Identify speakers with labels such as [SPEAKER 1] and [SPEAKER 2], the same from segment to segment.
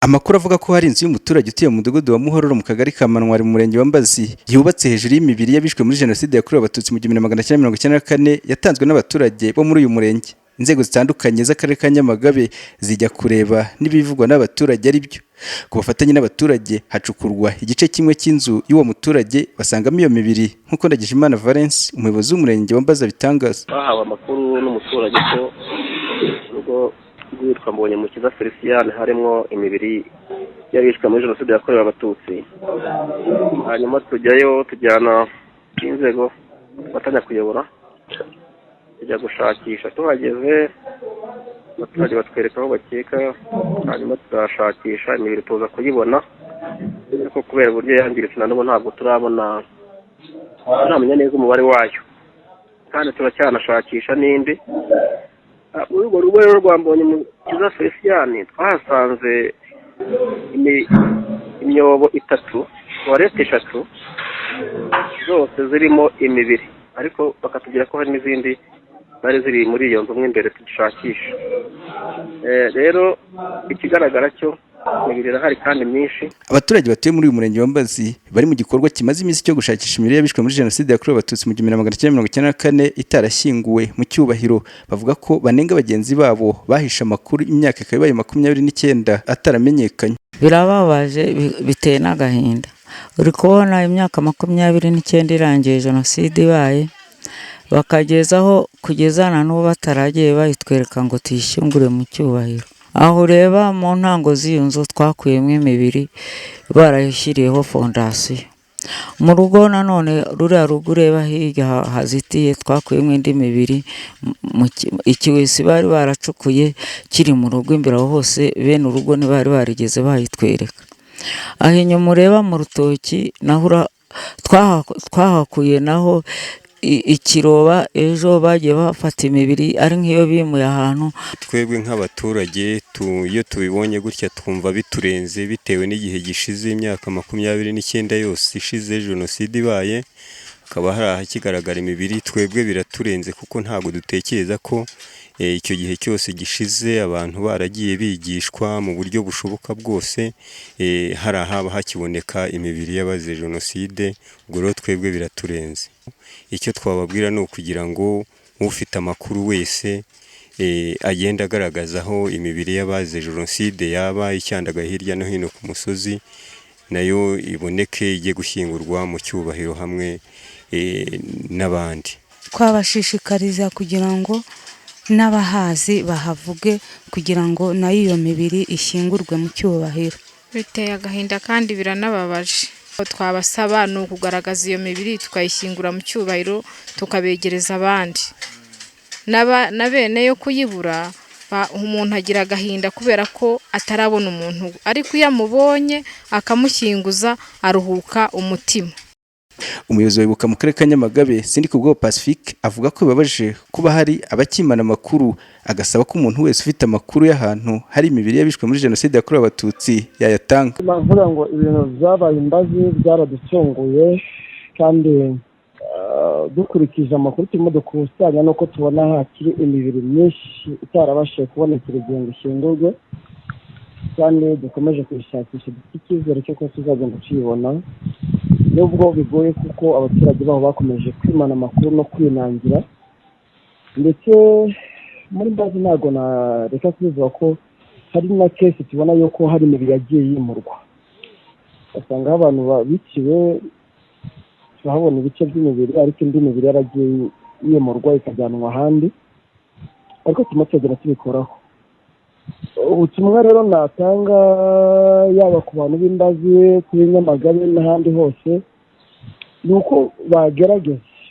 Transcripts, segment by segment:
[SPEAKER 1] Amakuru avuga ko hari inzu y'umuturage utuye mu mudugudu wa Muhororo mu kagari ka Manwari mu murenge wa Mbazi yubatse hejuru y'imibiri y'abishwe muri Jenoside yakorewe Abatutsi mu 1994 yatanzwe n'abaturage bo muri uyu murenge. Inzego zitandukanye z'akarere ka Nyamagabe zijya kureba n'ibivugwa n'abaturage ari byo. Ku bafatanye n'abaturage hacukurwa igice kimwe cy'inzu y'uwo muturage basangamo iyo mibiri nk'uko Ndagijimana Valence umuyobozi w'umurenge wa Mbazi bitangaza.
[SPEAKER 2] Bahawe amakuru n'umuturage ko ubwo rwitwa Mbonyemukiza Felicien harimo imibiri y'abishwe muri Jenoside yakorewe Abatutsi. Hanyuma tujyayo tujyana inzego batanya kuyobora tujya gushakisha, tuhageze abaturage batwereka aho bakeka, hanyuma tugashakisha imibiri tuza kuyibona, ariko kubera uburyo yangiritse na n'ubu ntabwo turamenya neza umubare wayo, kandi turacyanashakisha n'indi. Muri urwo rugo rero rwa Mbonyemukiza Felicien twahasanze imyobo 3, tuwarete 3 zose zirimo imibiri, ariko bakatubwira ko hari n'izindi bari ziri muri iyo nzu imbere tugishakisha. Rero ikigaragara cyo imibiri irahari kandi myinshi.
[SPEAKER 1] Abaturage batuye muri uyu murenge wa Mbazi bari mu gikorwa kimaze iminsi cyo gushakisha imibiri y'abishwe muri Jenoside yakorewe Abatutsi mu 1994 itarashyinguwe mu cyubahiro. Bavuga ko banenga bagenzi babo bahisha amakuru imyaka ikabaye 29 ataramenyekanye.
[SPEAKER 3] Birababaje, biteye n'agahinda. Uri kubona imyaka 29 irangiye Jenoside ibaye, bakagezaho kugezana n'ubu bataragiye bayitwereka ngo tuyishyingure mu cyubahiro. Aho ureba mu ntango z'iyo nzu twakuyemo imibiri barayishyiriyeho fondasiyo. Mu rugo nanone ruriya rugo ureba hirya hazitiye twakuyemo indi mibiri, ikiwesi bari baracukuye kiri mu rugo imbere aho hose, bene urugo ntibari barigeze bayitwereka. Aho inyuma ureba mu rutoki naho twahakuye naho ikiroba, ejo bagiye bafata imibiri ari nk'iyo bimuye ahantu.
[SPEAKER 4] Twebwe nk'abaturage iyo tubibonye gutya twumva biturenze, bitewe n'igihe gishize imyaka 29 yose ishize Jenoside ibaye, akaba hari ahakigaragara imibiri. Twebwe biraturenze kuko ntabwo dutekereza ko icyo gihe cyose gishize abantu baragiye bigishwa mu buryo bushoboka bwose, hari ahaba hakiboneka imibiri y'abazize Jenoside. Ubwo rero twebwe biraturenze. Icyo twababwira ni ukugira ngo ufite amakuru wese agenda agaragaza aho imibiri y'abazize Jenoside yaba icyandaga hirya no hino ku musozi, nayo iboneke ijye gushyingurwa mu cyubahiro hamwe n'abandi.
[SPEAKER 5] Twabashishikariza kugira ngo n'abahazi bahavuge kugira ngo nayo iyo mibiri ishyingurwe mu cyubahiro.
[SPEAKER 6] Biteye agahinda kandi biranababaje. Twabasaba ni ukugaragaza iyo mibiri tukayishyingura mu cyubahiro, tukabegereza abandi. Na bene yo kuyibura umuntu agira agahinda kubera ko atarabona umuntu, ariko iyo amubonye akamushyinguza aruhuka umutima.
[SPEAKER 1] Umuyobozi w'ibuka mu karere ka Nyamagabe Sindikubwo Pacifique avuga ko bibabaje kuba hari abakimana amakuru, agasaba ko umuntu wese ufite amakuru y'ahantu hari imibiri y'abishwe muri Jenoside yakorewe Abatutsi yayatanga.
[SPEAKER 7] Mvuga ngo ibintu byabaye Mbazi byaraducunguye, kandi dukurikije amakuru turimo dukusanya nuko tubona hakiri imibiri myinshi itarabashije kubonekera igihe ngo ishyingurwe, kandi dukomeje kuyishakisha dufite icyizere cyo ko tuzagenda tuyibona, nubwo bigoye kuko abaturage baho bakomeje kwimana amakuru no kwinangira. Ndetse muri Mbazi ntabwo nareka kubivuga ko hari na kesi tubona yuko hari imibiri yagiye yimurwa, basanga abantu biciwe, tuhabona ibice by'imibiri ariko indi mibiri yaragiye yimurwa ikajyanwa ahandi, ariko turimo tugenda tubikoraho. Ubutumwa rero natanga yaba ku bantu b'Imbazi, kuri Nyamagabe n'ahandi hose, ni uko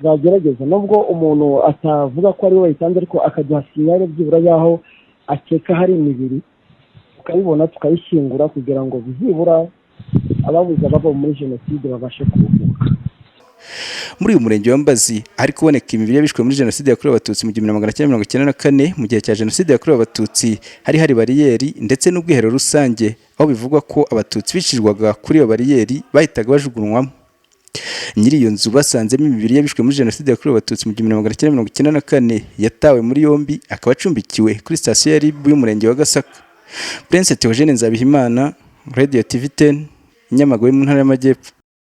[SPEAKER 7] bagerageza nubwo umuntu atavuga ko ari we wayitanze, ariko akaduha sinyare byibura y'aho akeka hari imibiri, tukayibona tukayishyingura kugira ngo bizibura ababuze ababo muri Jenoside babashe kuruhuka.
[SPEAKER 1] Muri uyu murenge wa Mbazi hari kuboneka imibiri y'abishwe muri Jenoside yakorewe Abatutsi mu 1994. Mu gihe cya Jenoside yakorewe Abatutsi hari bariyeri ndetse n'ubwiherero rusange, aho bivugwa ko Abatutsi bicirwaga kuri iyo bariyeri bahitaga bajugunywamo. Nyiri iyo nzu basanzemo imibiri y'abishwe muri Jenoside yakorewe Abatutsi mu 1994 yatawe muri yombi, akaba acumbikiwe kuri sitasiyo ya RIB y'umurenge wa Gasaka. Prince Theogene Nzabihimana, Radio TV 10, Nyamagabe mu ntara y'Amajyepfo.